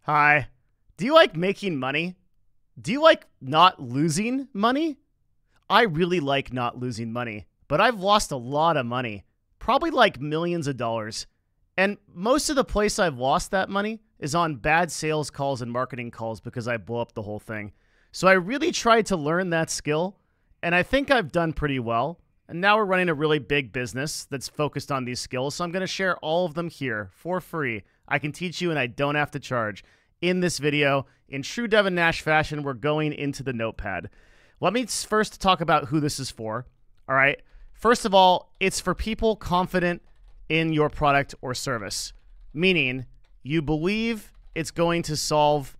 Hi. Do you like making money? Do you like not losing money? I really like not losing money, but I've lost a lot of money, probably like millions of dollars. And most of the place I've lost that money is on bad sales calls and marketing calls because I blow up the whole thing. So I really tried to learn that skill, and I think I've done pretty well. And now we're running a really big business that's focused on these skills, so I'm going to share all of them here for free. I can teach you and I don't have to charge. In this video, in true Devin Nash fashion, we're going into the notepad. Let me first talk about who this is for, all right? First of all, it's for people confident in your product or service, meaning you believe it's going to solve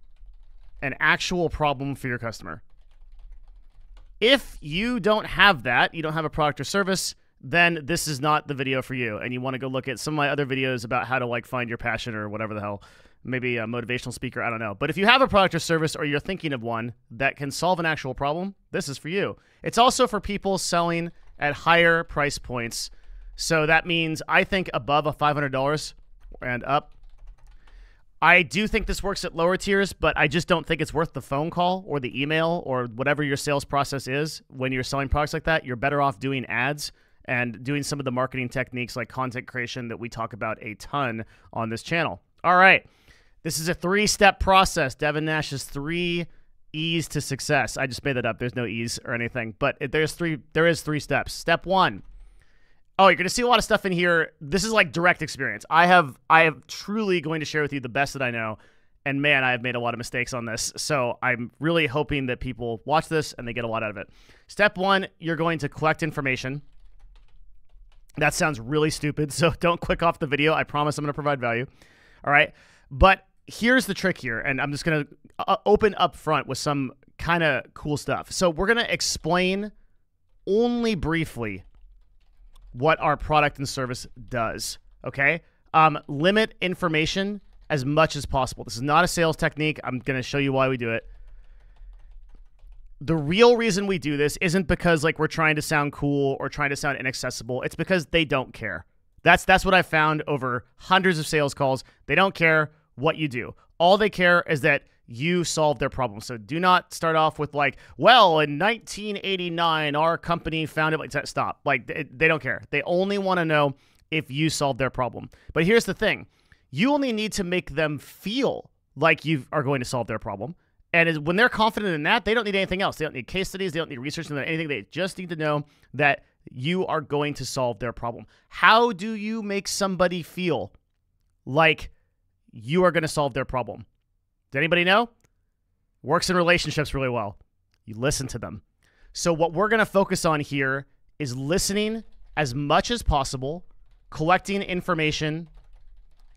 an actual problem for your customer. If you don't have that, you don't have a product or service, then this is not the video for you. And you want to go look at some of my other videos about how to like find your passion or whatever the hell, maybe a motivational speaker, I don't know. But if you have a product or service or you're thinking of one that can solve an actual problem, this is for you. It's also for people selling at higher price points. So that means I think above $500 and up. I do think this works at lower tiers, but I just don't think it's worth the phone call or the email or whatever your sales process is when you're selling products like that. You're better off doing ads and doing some of the marketing techniques like content creation that we talk about a ton on this channel. All right. This is a 3-step process. Devin Nash's 3 E's to success. I just made that up. There's no E's or anything, but there is 3 steps. Step 1. Oh, you're going to see a lot of stuff in here. This is like direct experience. I have truly going to share with you the best that I know. And man, I have made a lot of mistakes on this. So I'm really hoping that people watch this and they get a lot out of it. Step 1, you're going to collect information. That sounds really stupid, so don't click off the video. I promise I'm going to provide value. All right. But here's the trick here, and I'm just going to open up front with some kind of cool stuff. So we're going to explain only briefly what our product and service does, okay? Limit information as much as possible. This is not a sales technique. I'm going to show you why we do it. The real reason we do this isn't because like we're trying to sound cool or trying to sound inaccessible. It's because they don't care. That's what I found over hundreds of sales calls. They don't care what you do. All they care is that you solve their problem. So do not start off with like, well, in 1989, our company founded, like, stop. Like, they don't care. They only want to know if you solve their problem. But here's the thing. You only need to make them feel like you are going to solve their problem. And when they're confident in that, they don't need anything else. They don't need case studies. They don't need research. They don't need anything. They just need to know that you are going to solve their problem. How do you make somebody feel like you are going to solve their problem? Does anybody know? Works in relationships really well. You listen to them. So what we're going to focus on here is listening as much as possible, collecting information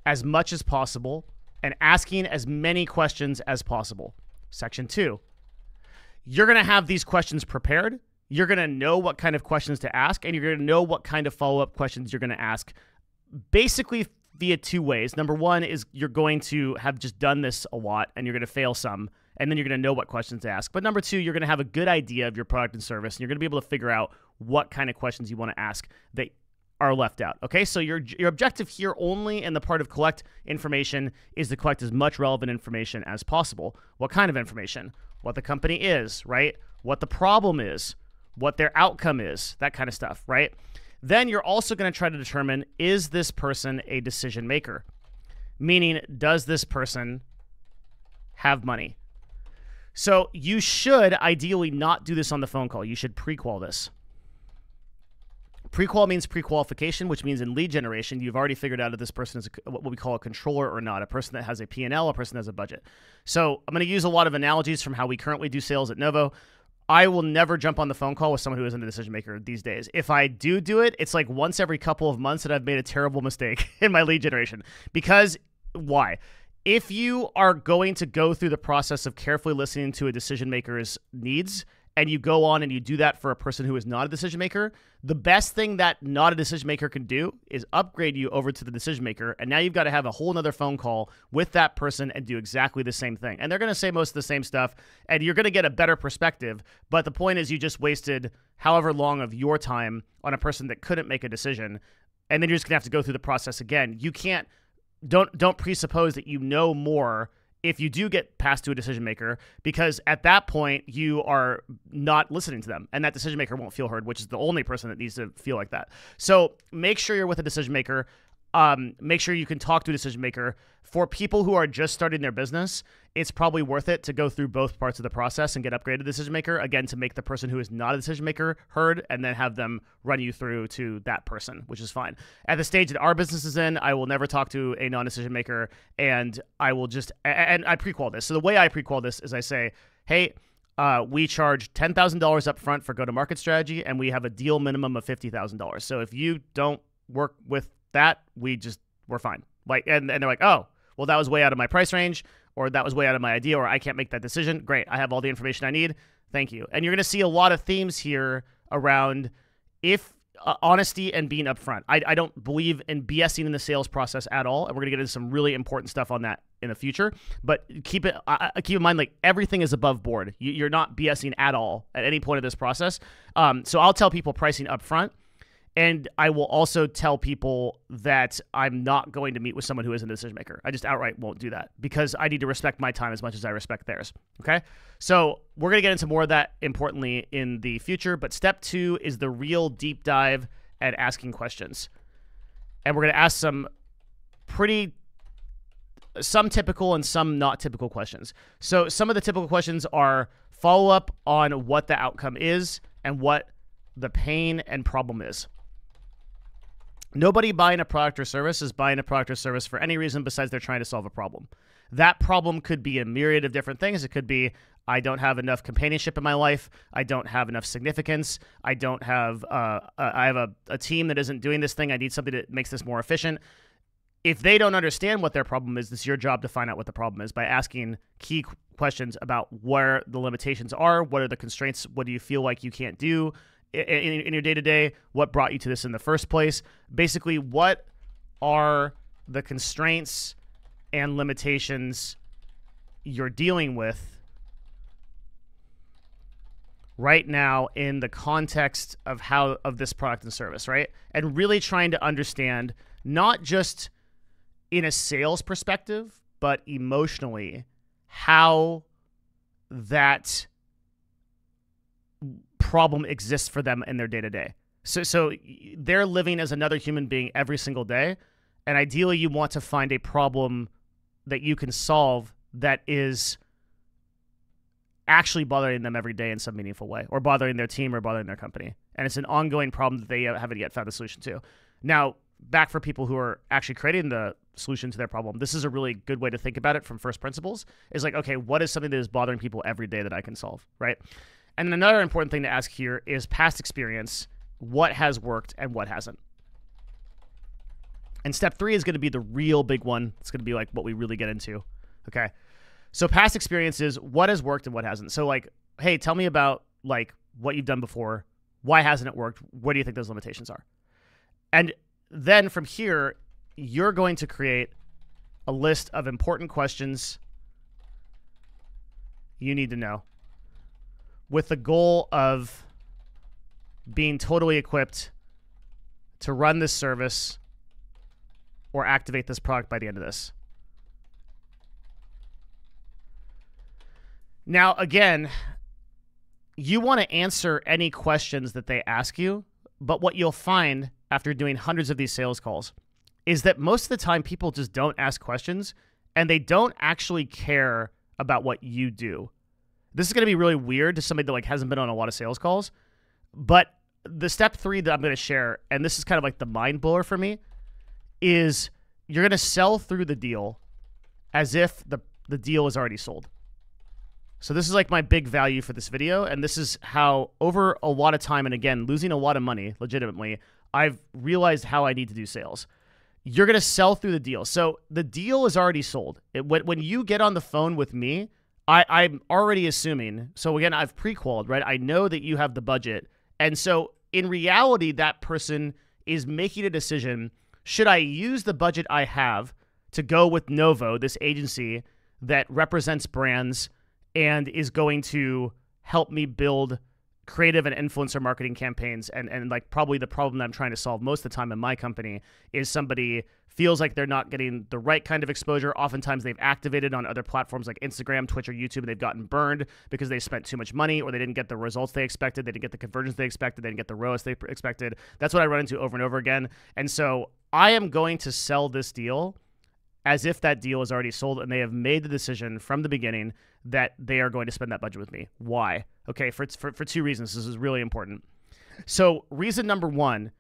as much as possible, and asking as many questions as possible. Section 2. You're going to have these questions prepared. You're going to know what kind of questions to ask, and you're going to know what kind of follow-up questions you're going to ask. Basically, via 2 ways. Number 1 is you're going to have just done this a lot and you're going to fail some, and then you're going to know what questions to ask. But number 2, you're going to have a good idea of your product and service, and you're going to be able to figure out what kind of questions you want to ask that are left out. Okay, so your objective here only in the part of collect information is to collect as much relevant information as possible. What kind of information? What the company is, right? What the problem is, what their outcome is, that kind of stuff, right? Then you're also going to try to determine, is this person a decision maker? Meaning, does this person have money? So you should ideally not do this on the phone call. You should pre-qual this. Pre-qual means pre-qualification, which means in lead generation, you've already figured out if this person is what we call a controller or not, a person that has a P&L, a person that has a budget. So I'm going to use a lot of analogies from how we currently do sales at Novo. I will never jump on the phone call with someone who isn't a decision maker these days. If I do it, it's like once every couple of months that I've made a terrible mistake in my lead generation. Because why? If you are going to go through the process of carefully listening to a decision maker's needs, and you go on and you do that for a person who is not a decision maker, the best thing that not a decision maker can do is upgrade you over to the decision maker. And now you've got to have a whole nother phone call with that person and do exactly the same thing. And they're going to say most of the same stuff, and you're going to get a better perspective. But the point is you just wasted however long of your time on a person that couldn't make a decision. And then you're just going to have to go through the process again. You can't, don't presuppose that you know more if you do get passed to a decision maker, because at that point you are not listening to them and that decision maker won't feel heard, which is the only person that needs to feel like that. So make sure you're with a decision maker. Make sure you can talk to a decision maker. For people who are just starting their business, it's probably worth it to go through both parts of the process and get upgraded to decision maker, again, to make the person who is not a decision maker heard, and then have them run you through to that person, which is fine. At the stage that our business is in, I will never talk to a non-decision maker, and I will just, and I pre-qual this. So the way I pre-qual this is I say, hey, we charge $10,000 up front for go-to-market strategy, and we have a deal minimum of $50,000. So if you don't work with that, we're fine. Like, and they're like, oh, well, that was way out of my price range, or that was way out of my idea, or I can't make that decision. Great. I have all the information I need. Thank you. And you're going to see a lot of themes here around honesty and being upfront. I don't believe in BSing in the sales process at all. And we're going to get into some really important stuff on that in the future. But keep in mind, like, everything is above board. You're not BSing at all at any point of this process. So I'll tell people pricing upfront. And I will also tell people that I'm not going to meet with someone who isn't a decision maker. I just outright won't do that because I need to respect my time as much as I respect theirs. Okay? So we're going to get into more of that, importantly, in the future. But step 2 is the real deep dive at asking questions. And we're going to ask some typical and some not typical questions. So some of the typical questions are follow up on what the outcome is and what the pain and problem is. Nobody buying a product or service is buying a product or service for any reason besides they're trying to solve a problem. That problem could be a myriad of different things. It could be, I don't have enough companionship in my life. I don't have enough significance. I don't have, I have a team that isn't doing this thing. I need something that makes this more efficient. If they don't understand what their problem is, it's your job to find out what the problem is by asking key questions about where the limitations are. What are the constraints? What do you feel like you can't do in your day-to-day? What brought you to this in the first place? Basically, what are the constraints and limitations you're dealing with right now in the context of this product and service, right? And really trying to understand, not just in a sales perspective, but emotionally, how that problem exists for them in their day-to-day. So they're living as another human being every single day, and ideally you want to find a problem that you can solve that is actually bothering them every day in some meaningful way, or bothering their team or bothering their company. And it's an ongoing problem that they haven't yet found a solution to. Now, back for people who are actually creating the solution to their problem, this is a really good way to think about it from first principles. Is like, okay, what is something that is bothering people every day that I can solve, right? And then another important thing to ask here is past experience. What has worked and what hasn't? And step 3 is going to be the real big one. It's going to be like what we really get into. Okay. So past experience is what has worked and what hasn't. So like, hey, tell me about like what you've done before. Why hasn't it worked? Where do you think those limitations are? And then from here, you're going to create a list of important questions you need to know, with the goal of being totally equipped to run this service or activate this product by the end of this. Now, again, you want to answer any questions that they ask you, but what you'll find after doing hundreds of these sales calls is that most of the time people just don't ask questions and they don't actually care about what you do. This is going to be really weird to somebody that like hasn't been on a lot of sales calls, but the step 3 that I'm going to share, and this is kind of like the mind blower for me, is you're going to sell through the deal as if the deal is already sold. So this is like my big value for this video, and this is how over a lot of time, and again, losing a lot of money legitimately, I've realized how I need to do sales. You're going to sell through the deal. So the deal is already sold. When you get on the phone with me, I'm already assuming, so again, I've pre-qualified, right? I know that you have the budget. And so in reality, that person is making a decision. Should I use the budget I have to go with Novo, this agency that represents brands and is going to help me build creative and influencer marketing campaigns, and like probably the problem that I'm trying to solve most of the time in my company is somebody feels like they're not getting the right kind of exposure. Oftentimes they've activated on other platforms like Instagram, Twitch, or YouTube, and they've gotten burned because they spent too much money, or they didn't get the results they expected, they didn't get the conversions they expected, they didn't get the ROAS they expected. That's what I run into over and over again. And so I am going to sell this deal as if that deal is already sold and they have made the decision from the beginning that they are going to spend that budget with me. Why? Okay, for two reasons. This is really important. So reason number one,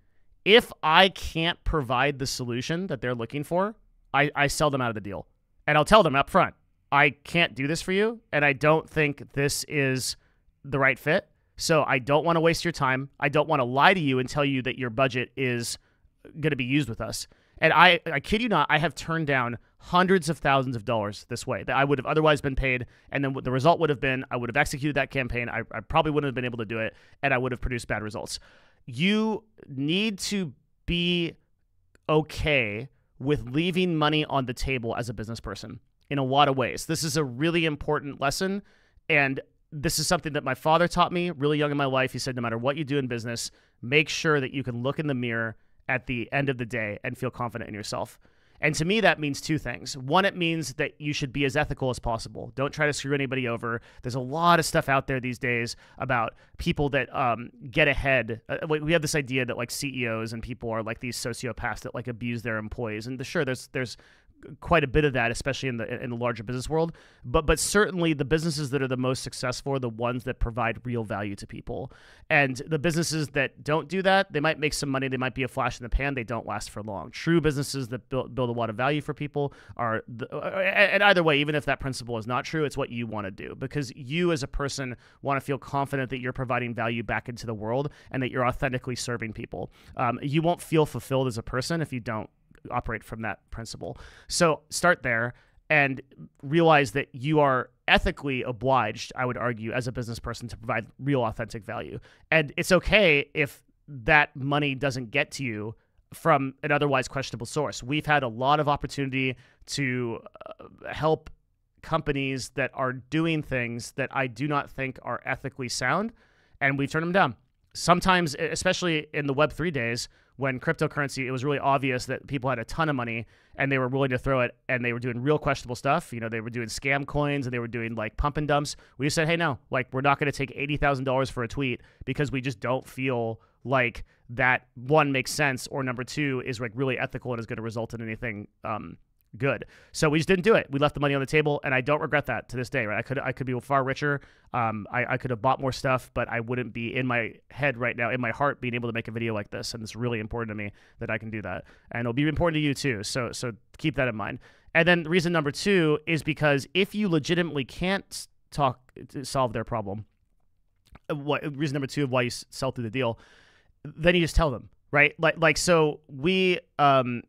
if I can't provide the solution that they're looking for, I sell them out of the deal. And I'll tell them up front, I can't do this for you, and I don't think this is the right fit. So I don't want to waste your time. I don't want to lie to you and tell you that your budget is going to be used with us. And I kid you not, I have turned down hundreds of thousands of dollars this way that I would have otherwise been paid. And then what the result would have been, I would have executed that campaign. I probably wouldn't have been able to do it, and I would have produced bad results. You need to be okay with leaving money on the table as a business person in a lot of ways. This is a really important lesson. And this is something that my father taught me really young in my life. He said, no matter what you do in business, make sure that you can look in the mirror at the end of the day and feel confident in yourself. And to me, that means two things. One, it means that you should be as ethical as possible. Don't try to screw anybody over. There's a lot of stuff out there these days about people that get ahead. We have this idea that like CEOs and people are like these sociopaths that like abuse their employees. And sure, there's quite a bit of that, especially in the larger business world. But certainly the businesses that are the most successful are the ones that provide real value to people. And the businesses that don't do that, they might make some money, they might be a flash in the pan, they don't last for long. True businesses that build a lot of value for people are, and either way, even if that principle is not true, it's what you want to do, because you as a person want to feel confident that you're providing value back into the world and that you're authentically serving people. You won't feel fulfilled as a person if you don't operate from that principle. So start there and realize that you are ethically obliged, I would argue, as a business person to provide real authentic value. And it's okay if that money doesn't get to you from an otherwise questionable source. We've had a lot of opportunity to help companies that are doing things that I do not think are ethically sound, and we've turned them down. Sometimes, especially in the Web3 days, when cryptocurrency, it was really obvious that people had a ton of money and they were willing to throw it, and they were doing real questionable stuff. You know, they were doing scam coins and they were doing like pump and dumps. We just said, hey, no, like we're not going to take $80,000 for a tweet because we just don't feel like that, one, makes sense, or number two, is like really ethical and is going to result in anything good. So we just didn't do it. We left the money on the table, and I don't regret that to this day. Right? I could be far richer. I could have bought more stuff, but I wouldn't be in my head right now, in my heart, being able to make a video like this. And it's really important to me that I can do that, and it'll be important to you too. So keep that in mind. And then reason number two is because if you legitimately can't solve their problem, reason number two of why you sell through the deal, then you just tell them, right? Like so we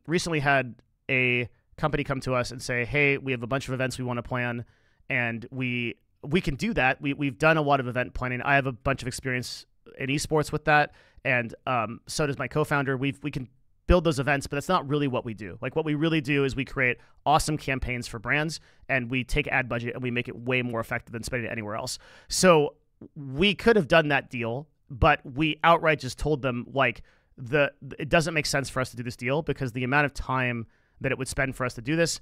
recently had a company come to us and say, hey, we have a bunch of events we want to plan, and we can do that. We've done a lot of event planning. I have a bunch of experience in esports with that, and so does my co-founder. We can build those events, but that's not really what we do. Like what we really do is we create awesome campaigns for brands, and we take ad budget and we make it way more effective than spending it anywhere else. So we could have done that deal, but we outright just told them like it doesn't make sense for us to do this deal because the amount of time that it would spend for us to do this,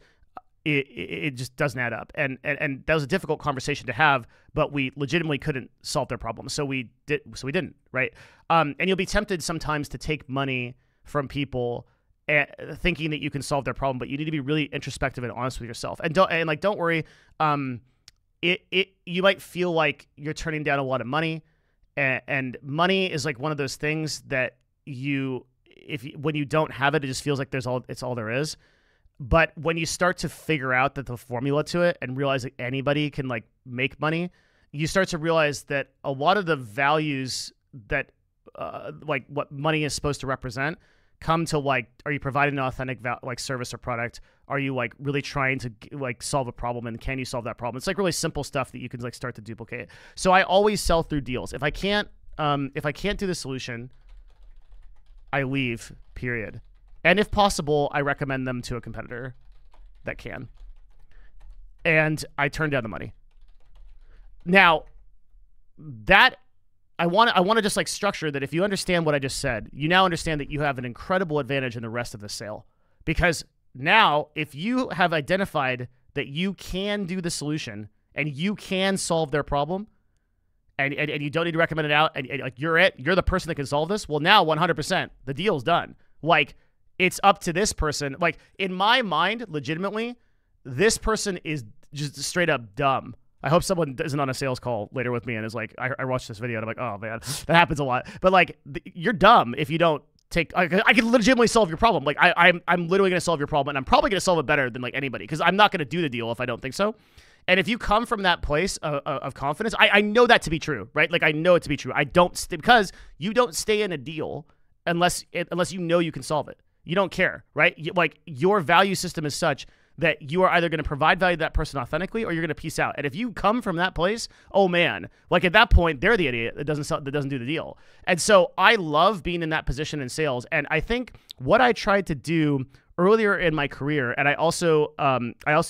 it just doesn't add up. And that was a difficult conversation to have, but we legitimately couldn't solve their problem. So we didn't, right? And you'll be tempted sometimes to take money from people thinking that you can solve their problem, but you need to be really introspective and honest with yourself. And don't worry. You might feel like you're turning down a lot of money, and money is like one of those things that when you don't have it, it just feels like it's all there is. But when you start to figure out that the formula to it and realize that anybody can like make money, you start to realize that a lot of the values that like what money is supposed to represent come to like, are you providing an authentic like service or product? Are you like really trying to like solve a problem, and can you solve that problem? It's like really simple stuff that you can like start to duplicate. So I always sell through deals. If I can't do the solution, I leave, period. And if possible, I recommend them to a competitor that can. And I turn down the money. Now, that I want to just like structure that if you understand what I just said, you now understand that you have an incredible advantage in the rest of the sale. Because now, if you have identified that you can do the solution and you can solve their problem, and you don't need to recommend it out, and like you're the person that can solve this, well, now 100%, the deal's done. Like, it's up to this person. Like, in my mind, legitimately, this person is just straight up dumb. I hope someone isn't on a sales call later with me and is like, I watched this video and I'm like, oh man, that happens a lot. But like, you're dumb if you don't take. I can legitimately solve your problem. Like, I'm literally going to solve your problem, and I'm probably going to solve it better than like anybody, because I'm not going to do the deal if I don't think so. And if you come from that place of confidence, I know that to be true, right? Like, I know it to be true. I don't because you don't stay in a deal unless you know you can solve it. You don't care, right? Like, your value system is such that you are either going to provide value to that person authentically, or you're going to peace out. And if you come from that place, oh man, like at that point, they're the idiot that doesn't do the deal. And so I love being in that position in sales. And I think what I tried to do earlier in my career, and I also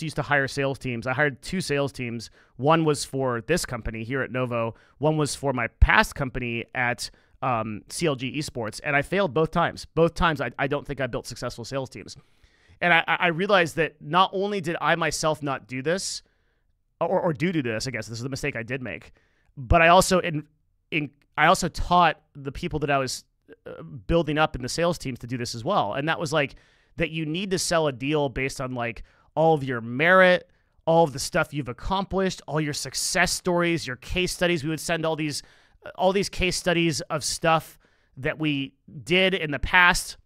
used to hire sales teams. I hired 2 sales teams. One was for this company here at Novo. One was for my past company at CLG Esports, and I failed both times. Both times, I don't think I built successful sales teams. And I realized that not only did I myself not do this, or do this, I guess this is the mistake I did make, but I also I also taught the people that I was building up in the sales teams to do this as well. And that was like, that you need to sell a deal based on like all of your merit, all of the stuff you've accomplished, all your success stories, your case studies. We would send all these case studies of stuff that we did in the past.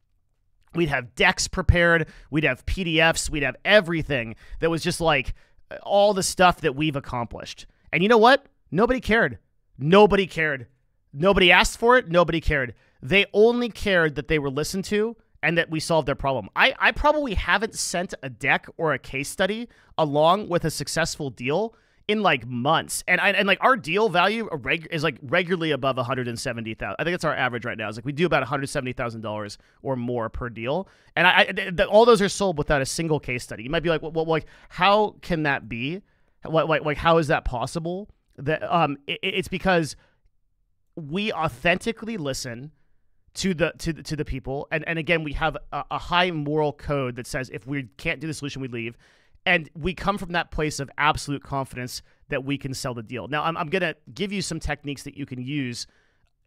We'd have decks prepared. We'd have PDFs. We'd have everything that was just like all the stuff that we've accomplished. And you know what? Nobody cared. Nobody cared. Nobody asked for it. Nobody cared. They only cared that they were listened to and that we solved their problem. I probably haven't sent a deck or a case study along with a successful deal in like months. And like our deal value is like regularly above $170,000. I think that's our average right now. It's like we do about $170,000 or more per deal. And all those are sold without a single case study. You might be like, well, like, how can that be? Like how is that possible? That it's because we authentically listen to the people, and again, we have a high moral code that says if we can't do the solution, we leave. And we come from that place of absolute confidence that we can sell the deal. Now, I'm going to give you some techniques that you can use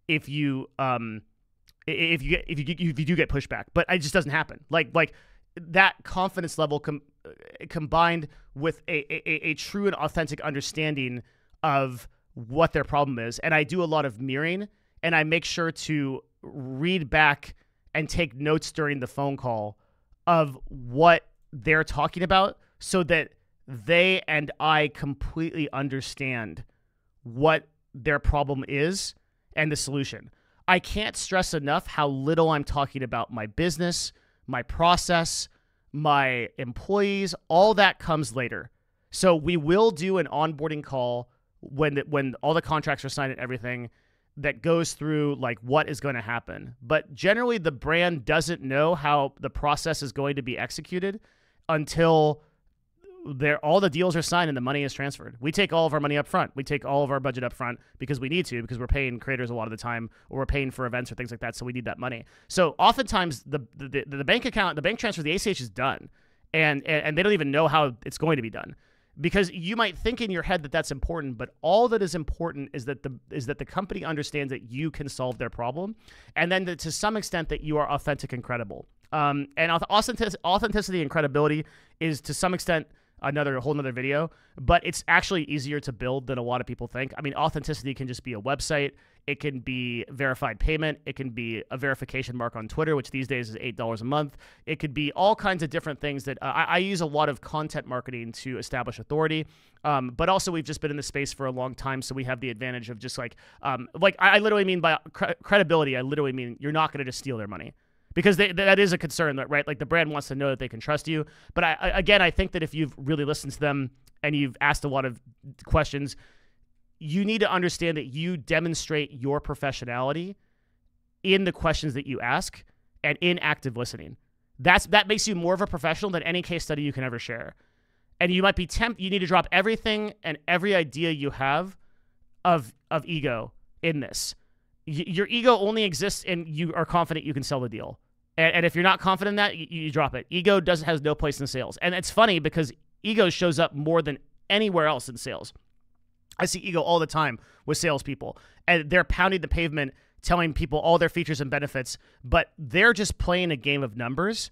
if you do get pushback, but it just doesn't happen. Like that confidence level combined with a true and authentic understanding of what their problem is. And I do a lot of mirroring, and I make sure to read back and take notes during the phone call of what they're talking about, so that they and I completely understand what their problem is and the solution. I can't stress enough how little I'm talking about my business, my process, my employees. All that comes later. So we will do an onboarding call when all the contracts are signed and everything, that goes through like what is going to happen. But generally, the brand doesn't know how the process is going to be executed until all the deals are signed and the money is transferred. We take all of our money up front. We take all of our budget up front because we need to, because we're paying creators a lot of the time, or we're paying for events or things like that. So we need that money. So oftentimes the bank account, the bank transfer, the ACH is done, and they don't even know how it's going to be done. Because you might think in your head that that's important, but all that is important is that the company understands that you can solve their problem, and then to some extent that you are authentic and credible. And authenticity and credibility is to some extent a whole nother video, but it's actually easier to build than a lot of people think. I mean, authenticity can just be a website. It can be verified payment. It can be a verification mark on Twitter, which these days is $8 a month. It could be all kinds of different things that I use a lot of content marketing to establish authority. But also we've just been in the space for a long time, so we have the advantage of just like I literally mean by credibility, I literally mean you're not going to just steal their money. Because that is a concern, right? Like the brand wants to know that they can trust you. But I think that if you've really listened to them and you've asked a lot of questions, you need to understand that you demonstrate your professionality in the questions that you ask and in active listening. That makes you more of a professional than any case study you can ever share. And you might be you need to drop everything and every idea you have of ego in this. Your ego only exists and you are confident you can sell the deal. And if you're not confident in that, you drop it. Ego has no place in sales. And it's funny because ego shows up more than anywhere else in sales. I see ego all the time with salespeople, and they're pounding the pavement, telling people all their features and benefits, but they're just playing a game of numbers.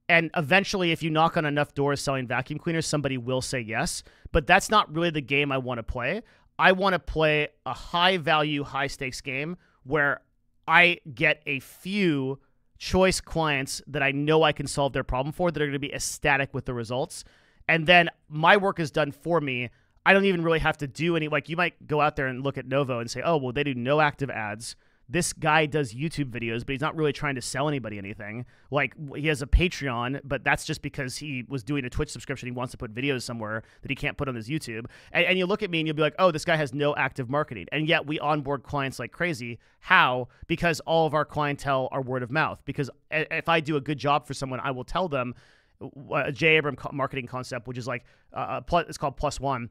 And eventually, if you knock on enough doors selling vacuum cleaners, somebody will say yes. But that's not really the game I want to play. I want to play a high-value, high-stakes game where I get a few choice clients that I know I can solve their problem for that are going to be ecstatic with the results. And then my work is done for me. I don't even really have to do any, like you might go out there and look at Novo and say, oh, well, they do no active ads. This guy does YouTube videos, but he's not really trying to sell anybody anything. Like, he has a Patreon, but that's just because he was doing a Twitch subscription. He wants to put videos somewhere that he can't put on his YouTube. And you look at me and you'll be like, oh, this guy has no active marketing. And yet we onboard clients like crazy. How? Because all of our clientele are word of mouth. Because if I do a good job for someone, I will tell them a J. Abram marketing concept, which is like, it's called +1.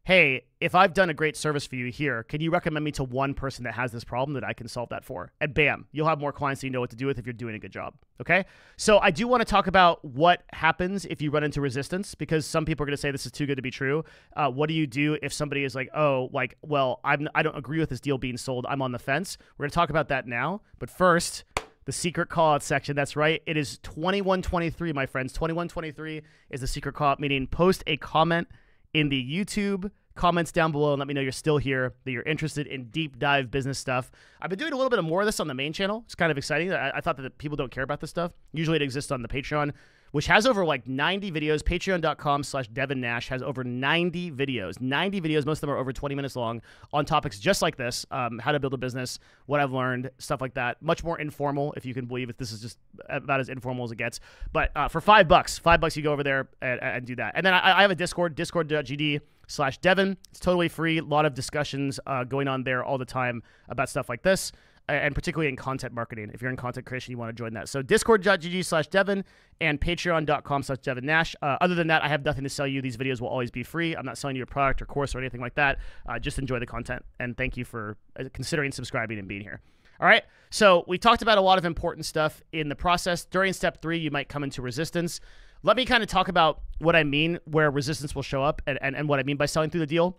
Hey, if I've done a great service for you here, can you recommend me to one person that has this problem that I can solve that for? And bam, you'll have more clients that you know what to do with if you're doing a good job, okay? So I do want to talk about what happens if you run into resistance, because some people are going to say this is too good to be true. What do you do if somebody is like, oh, like, well, I don't agree with this deal being sold. I'm on the fence. We're going to talk about that now. But first, the secret call-out section. That's right. It is 2123, my friends. 2123 is the secret call-out, meaning post a comment in the YouTube comments down below and let me know you're still here, that you're interested in deep dive business stuff. I've been doing a little bit more of this on the main channel. It's kind of exciting. I thought that people don't care about this stuff. Usually it exists on the Patreon, which has over like 90 videos. Patreon.com/Devin Nash has over 90 videos. 90 videos, most of them are over 20 minutes long, on topics just like this, how to build a business, what I've learned, stuff like that. Much more informal, if you can believe it. This is just about as informal as it gets. But for $5 you go over there and do that. And then I have a Discord, discord.gd/Devin. It's totally free. A lot of discussions going on there all the time about stuff like this, and particularly in content marketing. If you're in content creation, you want to join that. So discord.gg/Devin and patreon.com/Devin Nash. Other than that, I have nothing to sell you. These videos will always be free. I'm not selling you a product or course or anything like that. Just enjoy the content. And thank you for considering subscribing and being here. All right. So we talked about a lot of important stuff in the process. During step 3, you might come into resistance. Let me kind of talk about what I mean where resistance will show up and what I mean by selling through the deal.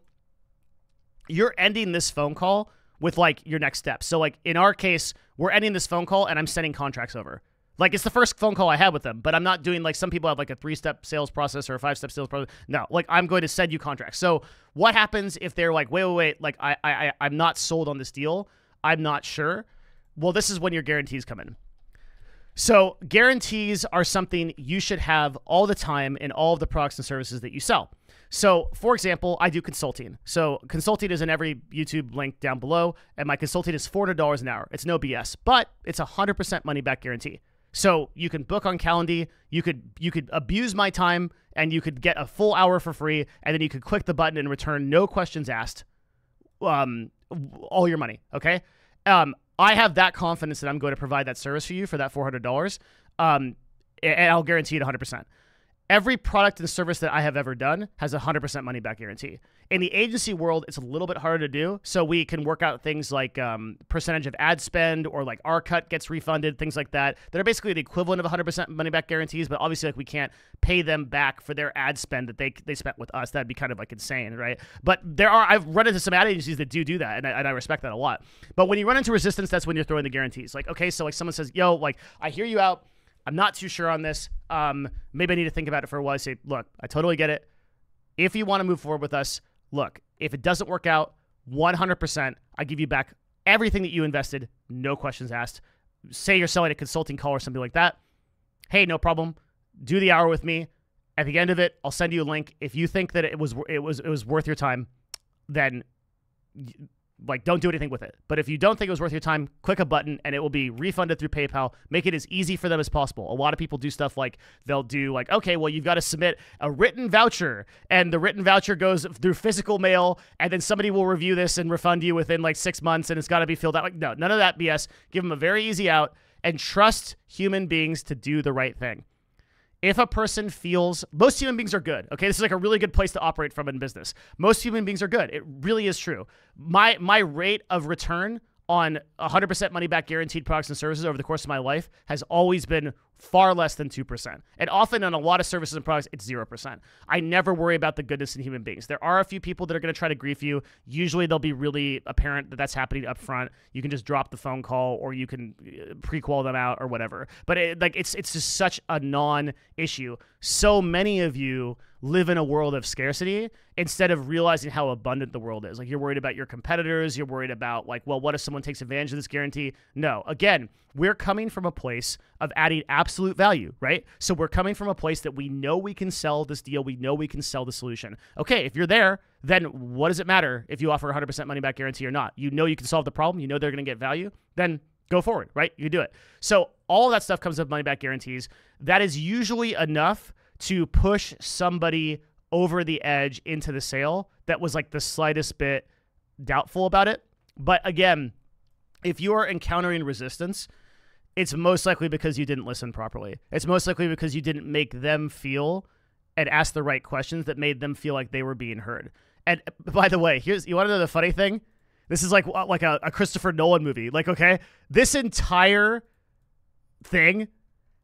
You're ending this phone call with like your next step. So like in our case, we're ending this phone call and I'm sending contracts over. Like it's the first phone call I had with them, but I'm not doing like some people have like a 3-step sales process or a 5-step sales process. No, like I'm going to send you contracts. So what happens if they're like, wait, like I'm not sold on this deal. I'm not sure. Well, this is when your guarantees come in. So guarantees are something you should have all the time in all of the products and services that you sell. So for example, I do consulting. So consulting is in every YouTube link down below, and my consulting is $400 an hour. It's no BS, but it's 100% money back guarantee. So you can book on Calendly, you could abuse my time, and you could get a full hour for free, and then you could click the button and return, no questions asked, all your money, okay? I have that confidence that I'm going to provide that service for you for that $400, and I'll guarantee it 100%. Every product and service that I have ever done has a 100% money back guarantee. In the agency world, it's a little bit harder to do. So we can work out things like percentage of ad spend, or like our cut gets refunded, things like that. That are basically the equivalent of 100% money back guarantees, but obviously like we can't pay them back for their ad spend that they spent with us. That'd be kind of like insane, right? But I've run into some ad agencies that do that, and I respect that a lot. But when you run into resistance, that's when you're throwing the guarantees. Like, okay, so like someone says, yo, like I hear you out. I'm not too sure on this. Maybe I need to think about it for a while. I say, look, I totally get it. If you want to move forward with us, look, if it doesn't work out, 100%, I give you back everything that you invested, no questions asked. Say you're selling a consulting call or something like that. Hey, no problem. Do the hour with me. At the end of it, I'll send you a link. If you think that it was worth your time, then like don't do anything with it. But if you don't think it was worth your time, click a button and it will be refunded through PayPal. Make it as easy for them as possible. A lot of people do stuff like they'll do like, okay, well, you've got to submit a written voucher, and the written voucher goes through physical mail, and then somebody will review this and refund you within like 6 months, and it's got to be filled out. Like, no, none of that BS. Give them a very easy out and trust human beings to do the right thing. If a person feels, most human beings are good, okay? This is like a really good place to operate from in business. Most human beings are good. It really is true. My rate of return on 100% money back guaranteed products and services over the course of my life has always been far less than 2%. And often on a lot of services and products, it's 0%. I never worry about the goodness in human beings. There are a few people that are going to try to grief you. Usually they'll be really apparent that that's happening up front. You can just drop the phone call, or you can prequel them out or whatever. But it's just such a non-issue. So many of you live in a world of scarcity instead of realizing how abundant the world is. Like, you're worried about your competitors. You're worried about, like, well, what if someone takes advantage of this guarantee? No. Again, we're coming from a place of adding absolute value, right? So we're coming from a place that we know we can sell this deal. We know we can sell the solution. Okay, if you're there, then what does it matter if you offer 100% money back guarantee or not? You know you can solve the problem. You know they're going to get value. Then go forward, right? You do it. So all of that stuff comes with money back guarantees. That is usually enough to push somebody over the edge into the sale that was like the slightest bit doubtful about it. But again, if you are encountering resistance, it's most likely because you didn't listen properly. It's most likely because you didn't make them feel and ask the right questions that made them feel like they were being heard. And by the way, you want to know the funny thing? This is like a Christopher Nolan movie. Like, okay, this entire thing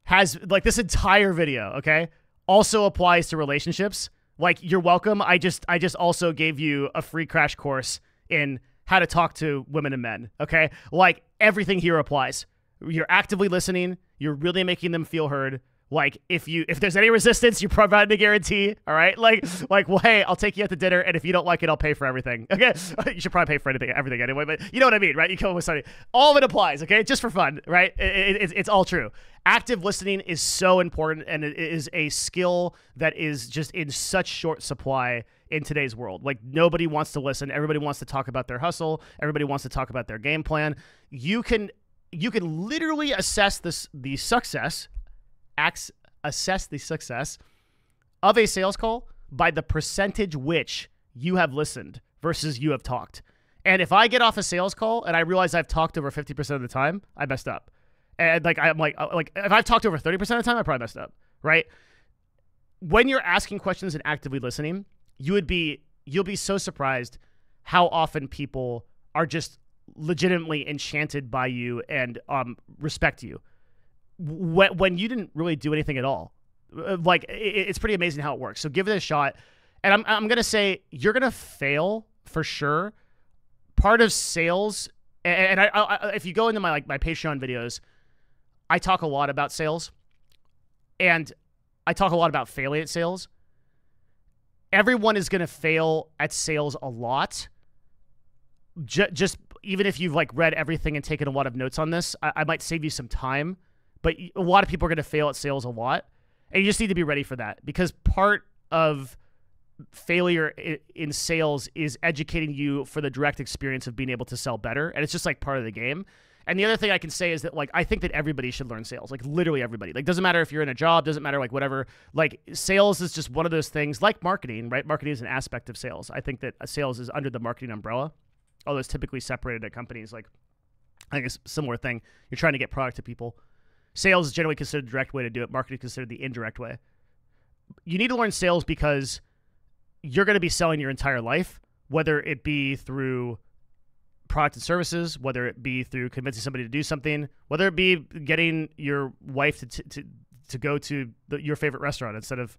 has, like, this entire video, okay, also applies to relationships. Like, you're welcome. I just also gave you a free crash course in how to talk to women and men, okay? Like, everything here applies. You're actively listening. You're really making them feel heard. Like, if there's any resistance, you're providing a guarantee, all right? Like, well, hey, I'll take you out to dinner, and if you don't like it, I'll pay for everything, okay? You should probably pay for everything anyway, but you know what I mean, right? You come up with something. All of it applies, okay? Just for fun, right? It's all true. Active listening is so important, and it is a skill that is just in such short supply in today's world. Like, nobody wants to listen. Everybody wants to talk about their hustle. Everybody wants to talk about their game plan. You can literally assess the success of a sales call by the percentage which you have listened versus you have talked. And if I get off a sales call and I realize I've talked over 50% of the time, I messed up. And I'm like if I've talked over 30% of the time, I probably messed up, right? When you're asking questions and actively listening, you'll be so surprised how often people are just legitimately enchanted by you and respect you when you didn't really do anything at all. Like, it's pretty amazing how it works. So give it a shot. And I'm gonna say you're gonna fail for sure. Part of sales, and I if you go into my Patreon videos, I talk a lot about sales, and I talk a lot about failing at sales. Everyone is gonna fail at sales a lot. Just even if you've like read everything and taken a lot of notes on this, I might save you some time. But a lot of people are going to fail at sales a lot. And you just need to be ready for that, because part of failure in sales is educating you for the direct experience of being able to sell better. And it's just like part of the game. And the other thing I can say is that, like, I think that everybody should learn sales, like literally everybody. Like, doesn't matter if you're in a job, doesn't matter, like, whatever. Like, sales is just one of those things, like marketing, right? Marketing is an aspect of sales. I think that sales is under the marketing umbrella, although it's typically separated at companies. Like, I think it's a similar thing. You're trying to get product to people. Sales is generally considered the direct way to do it. Marketing is considered the indirect way. You need to learn sales because you're going to be selling your entire life, whether it be through product and services, whether it be through convincing somebody to do something, whether it be getting your wife to go to your favorite restaurant instead of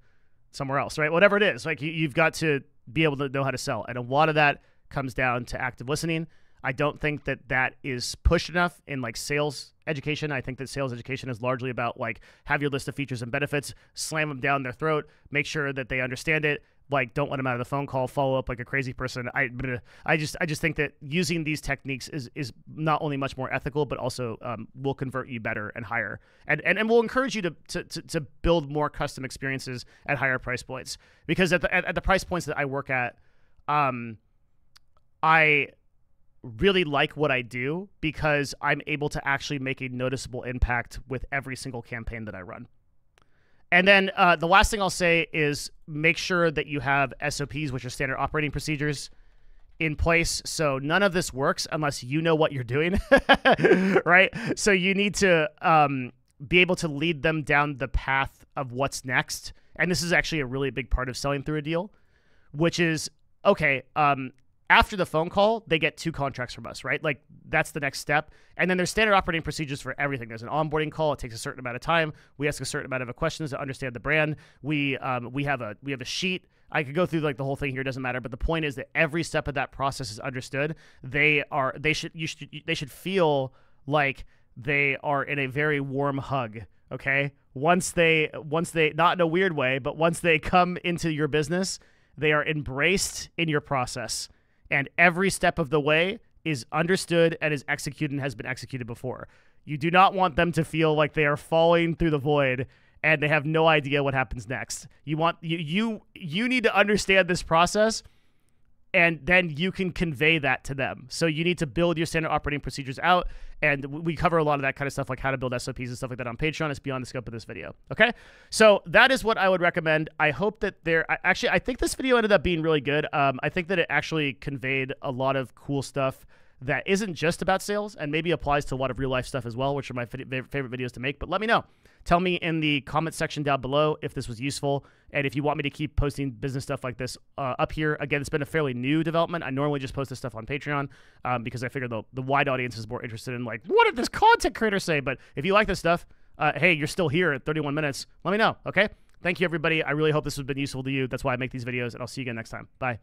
somewhere else, right? Whatever it is, like, you've got to be able to know how to sell. And a lot of that comes down to active listening. I don't think that is pushed enough in, like, sales education. I think that sales education is largely about, like, have your list of features and benefits, slam them down their throat, make sure that they understand it. Like, don't let them out of the phone call, follow up like a crazy person. I just think that using these techniques is not only much more ethical, but also will convert you better and higher, and will encourage you to build more custom experiences at higher price points. Because at the price points that I work at, I really like what I do because I'm able to actually make a noticeable impact with every single campaign that I run. And then the last thing I'll say is make sure that you have SOPs, which are standard operating procedures, in place. So none of this works unless you know what you're doing, right? So you need to be able to lead them down the path of what's next. And this is actually a really big part of selling through a deal, which is, okay, after the phone call, they get 2 contracts from us, right? Like that's the next step. And then there's standard operating procedures for everything. There's an onboarding call. It takes a certain amount of time. We ask a certain amount of questions to understand the brand. We have a sheet. I could go through like the whole thing here. It doesn't matter. But the point is that every step of that process is understood. They should feel like they are in a very warm hug. Okay. Once they, not in a weird way, but once they come into your business, they are embraced in your process. And every step of the way is understood and is executed and has been executed before. You do not want them to feel like they are falling through the void and they have no idea what happens next. You need to understand this process, and then you can convey that to them. So you need to build your standard operating procedures out, and we cover a lot of that kind of stuff, like how to build SOPs and stuff like that on Patreon. It's beyond the scope of this video, okay? So that is what I would recommend. I hope that I think this video ended up being really good. I think that it actually conveyed a lot of cool stuff that isn't just about sales and maybe applies to a lot of real life stuff as well, which are my favorite videos to make. But let me know. Tell me in the comment section down below if this was useful and if you want me to keep posting business stuff like this up here. Again, it's been a fairly new development. I normally just post this stuff on Patreon because I figure the wide audience is more interested in like, what did this content creator say? But if you like this stuff, hey, you're still here at 31 minutes. Let me know, okay? Thank you, everybody. I really hope this has been useful to you. That's why I make these videos, and I'll see you again next time. Bye.